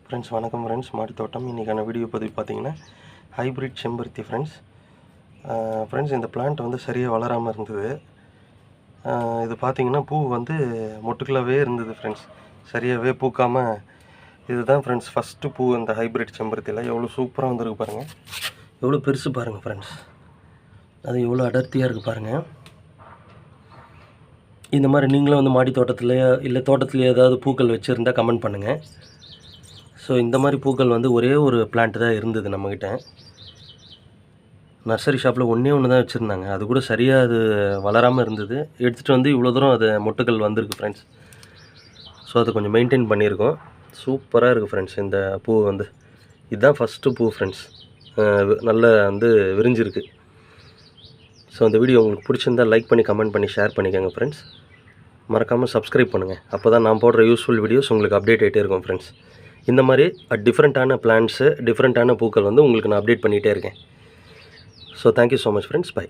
Friends வணக்கம் friends. மாடி தோட்டம் இன்றைக்கான வீடியோ பதிவு பார்த்தீங்கன்னா ஹைப்ரிட் செம்பருத்தி ஃப்ரெண்ட்ஸ் இந்த பிளான்ட் வந்து சரியாக வளராமல் இருந்தது. இது பார்த்தீங்கன்னா பூ வந்து மொட்டுக்களாகவே இருந்தது ஃப்ரெண்ட்ஸ், சரியாகவே பூக்காமல். இதுதான் ஃப்ரெண்ட்ஸ் ஃபஸ்ட்டு பூ இந்த ஹைப்ரிட் செம்பருத்தியில். எவ்வளோ சூப்பராக வந்துருக்கு பாருங்கள், எவ்வளோ பெருசு பாருங்கள் ஃப்ரெண்ட்ஸ், அது எவ்வளோ அடர்த்தியாக இருக்குது பாருங்கள். இந்த மாதிரி நீங்களும் வந்து மாடி தோட்டத்துலேயோ இல்லை தோட்டத்துலேயே ஏதாவது பூக்கள் வச்சுருந்தால் கமெண்ட் பண்ணுங்கள். ஸோ இந்த மாதிரி பூக்கள் வந்து ஒரே ஒரு பிளான்ட் தான் இருந்தது நம்மக்கிட்ட. நர்சரி ஷாப்பில் ஒன்றே தான் வச்சுருந்தாங்க, அது கூட சரியாக அது வளராமல் இருந்தது. எடுத்துகிட்டு வந்து இவ்வளோ தூரம் அது மொட்டுக்கள் வந்திருக்கு ஃப்ரெண்ட்ஸ். ஸோ அது கொஞ்சம் மெயின்டைன் பண்ணியிருக்கோம். சூப்பராக இருக்குது ஃப்ரெண்ட்ஸ். இந்த பூ வந்து இதுதான் ஃபஸ்ட்டு பூ ஃப்ரெண்ட்ஸ், நல்ல வந்து விரிஞ்சிருக்கு. ஸோ இந்த வீடியோ உங்களுக்கு பிடிச்சிருந்தால் லைக் பண்ணி கமெண்ட் பண்ணி ஷேர் பண்ணிக்கோங்க ஃப்ரெண்ட்ஸ். மறக்காமல் சப்ஸ்கிரைப் பண்ணுங்கள், அப்போ தான் நான் போடுற யூஸ்ஃபுல் வீடியோஸ் உங்களுக்கு அப்டேட் ஆகிட்டே இருக்கும் ஃப்ரெண்ட்ஸ். இந்த மாதிரி டிஃப்ரெண்ட்டான பிளான்ட்ஸு, டிஃப்ரெண்ட்டான பூக்கள் வந்து உங்களுக்கு நான் அப்டேட் பண்ணிகிட்டே இருக்கேன். So thank you so much friends. By.